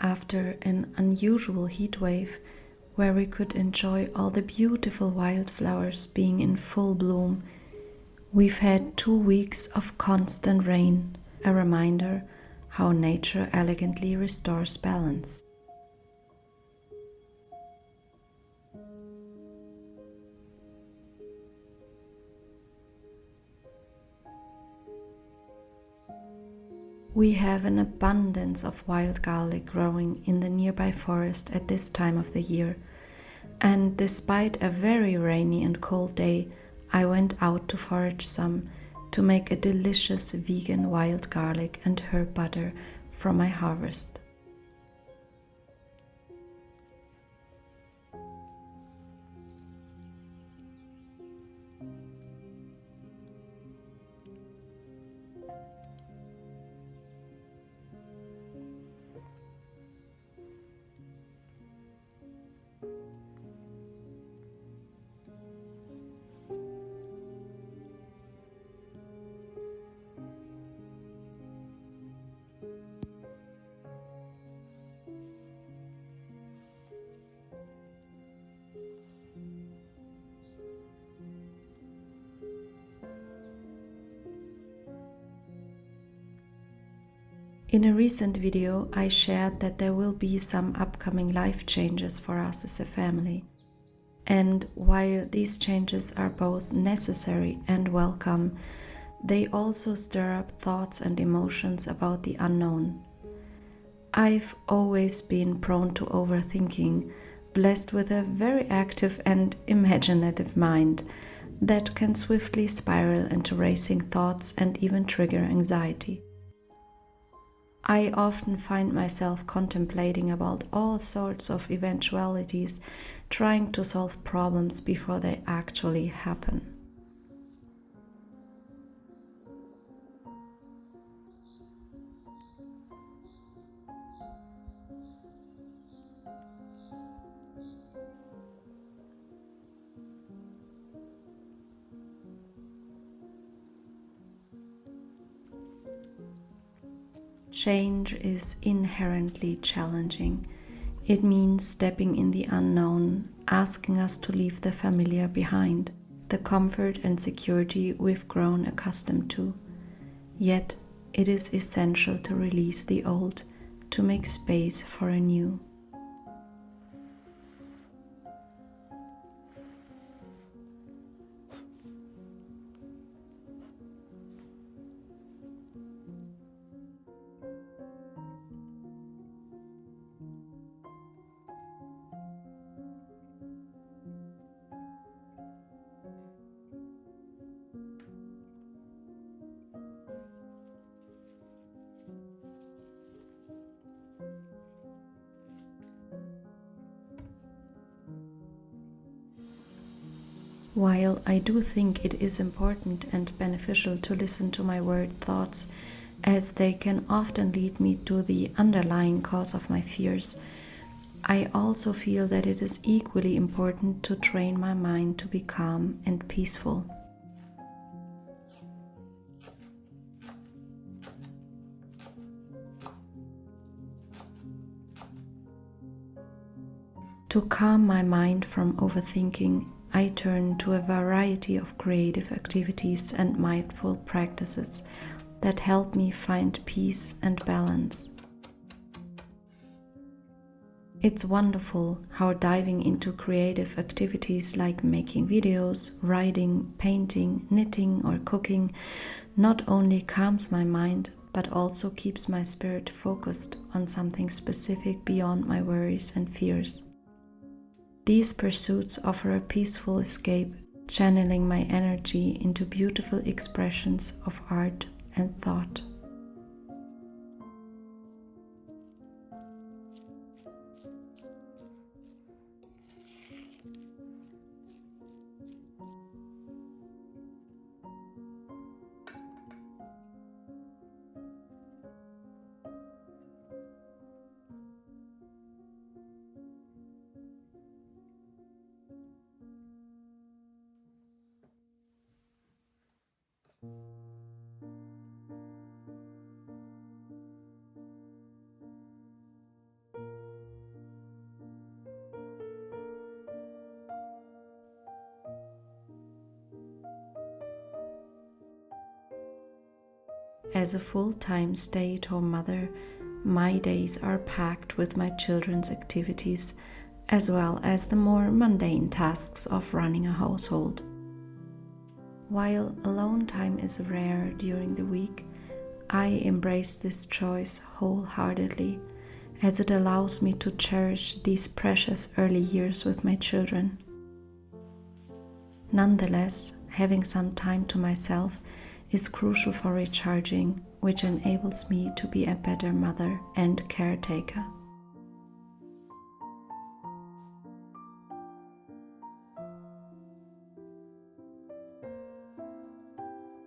after an unusual heat wave where we could enjoy all the beautiful wildflowers being in full bloom, we've had 2 weeks of constant rain, a reminder how nature elegantly restores balance. We have an abundance of wild garlic growing in the nearby forest at this time of the year, and despite a very rainy and cold day, I went out to forage some to make a delicious vegan wild garlic and herb butter from my harvest. In a recent video, I shared that there will be some upcoming life changes for us as a family. And while these changes are both necessary and welcome, they also stir up thoughts and emotions about the unknown. I've always been prone to overthinking, blessed with a very active and imaginative mind that can swiftly spiral into racing thoughts and even trigger anxiety. I often find myself contemplating about all sorts of eventualities, trying to solve problems before they actually happen. Change is inherently challenging. It means stepping in the unknown, asking us to leave the familiar behind, the comfort and security we've grown accustomed to. Yet, it is essential to release the old, to make space for a new. While I do think it is important and beneficial to listen to my worried thoughts, as they can often lead me to the underlying cause of my fears, I also feel that it is equally important to train my mind to be calm and peaceful. To calm my mind from overthinking, I turn to a variety of creative activities and mindful practices that help me find peace and balance. It's wonderful how diving into creative activities like making videos, writing, painting, knitting, or cooking not only calms my mind, but also keeps my spirit focused on something specific beyond my worries and fears. These pursuits offer a peaceful escape, channeling my energy into beautiful expressions of art and thought. As a full-time stay-at-home mother, my days are packed with my children's activities as well as the more mundane tasks of running a household. While alone time is rare during the week, I embrace this choice wholeheartedly, as it allows me to cherish these precious early years with my children. Nonetheless, having some time to myself is crucial for recharging, which enables me to be a better mother and caretaker.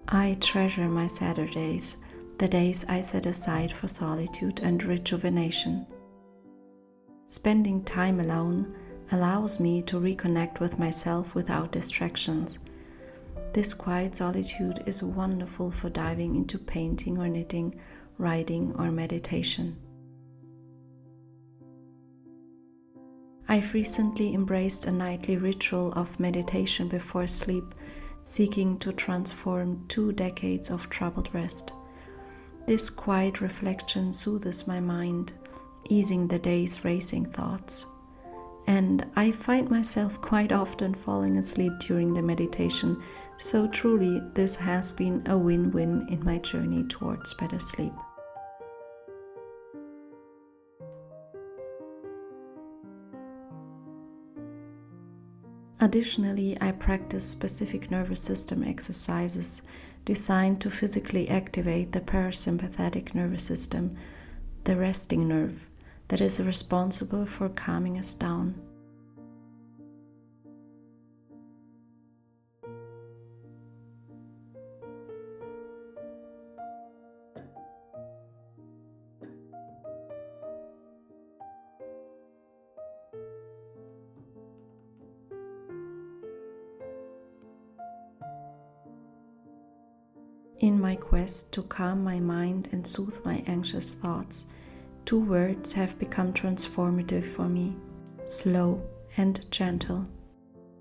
I treasure my Saturdays, the days I set aside for solitude and rejuvenation. Spending time alone allows me to reconnect with myself without distractions. This quiet solitude is wonderful for diving into painting or knitting, writing or meditation. I've recently embraced a nightly ritual of meditation before sleep, seeking to transform 2 decades of troubled rest. This quiet reflection soothes my mind, easing the day's racing thoughts. And I find myself quite often falling asleep during the meditation, so truly this has been a win-win in my journey towards better sleep. Additionally, I practice specific nervous system exercises designed to physically activate the parasympathetic nervous system, the resting nerve, that is responsible for calming us down. In my quest to calm my mind and soothe my anxious thoughts, 2 words have become transformative for me: slow and gentle.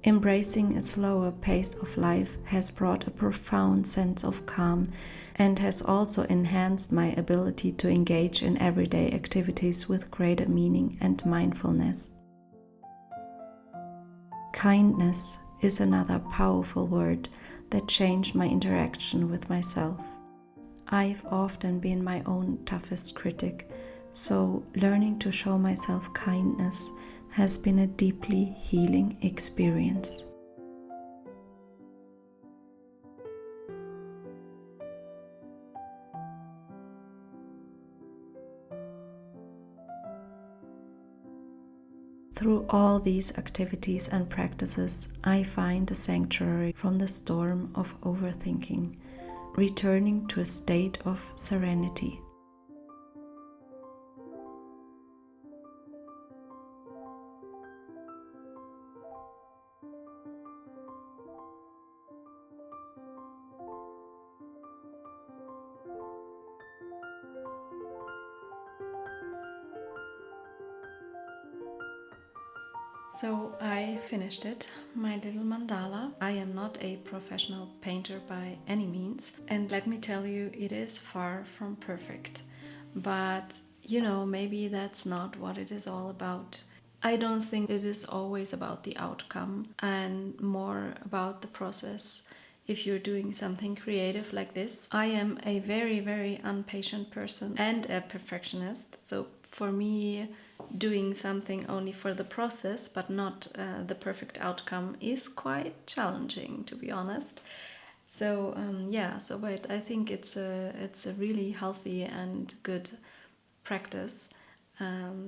Embracing a slower pace of life has brought a profound sense of calm and has also enhanced my ability to engage in everyday activities with greater meaning and mindfulness. Kindness is another powerful word that changed my interaction with myself. I've often been my own toughest critic, so learning to show myself kindness has been a deeply healing experience. Through all these activities and practices, I find a sanctuary from the storm of overthinking, returning to a state of serenity. So I finished it, my little mandala. I am not a professional painter by any means, and let me tell you, it is far from perfect. But maybe that's not what it is all about. I don't think it is always about the outcome and more about the process. If you're doing something creative like this, I am a very, very impatient person and a perfectionist. So for me, doing something only for the process but not the perfect outcome is quite challenging, to be honest. So but I think it's a really healthy and good practice,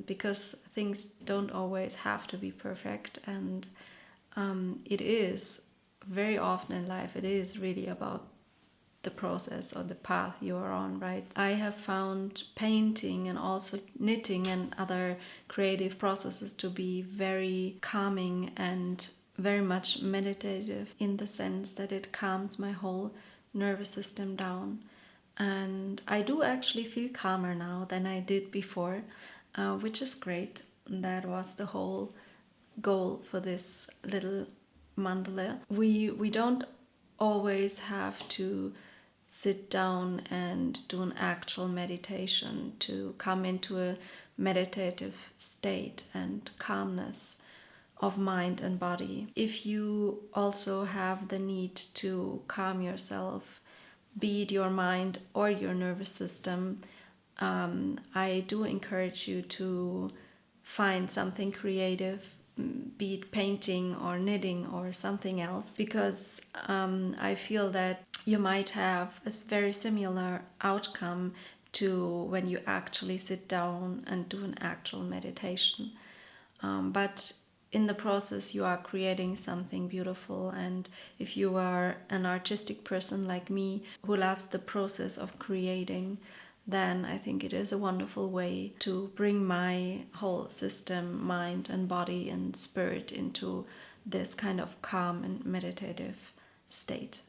because things don't always have to be perfect, and it is very often in life, it is really about the process or the path you are on, right? I have found painting and also knitting and other creative processes to be very calming and very much meditative, in the sense that it calms my whole nervous system down. And I do actually feel calmer now than I did before, which is great. That was the whole goal for this little mandala. We don't always have to sit down and do an actual meditation, to come into a meditative state and calmness of mind and body. If you also have the need to calm yourself, be it your mind or your nervous system, I do encourage you to find something creative, be it painting or knitting or something else, because I feel that you might have a very similar outcome to when you actually sit down and do an actual meditation. But in the process, you are creating something beautiful. And if you are an artistic person like me who loves the process of creating, then I think it is a wonderful way to bring my whole system, mind and body and spirit into this kind of calm and meditative state.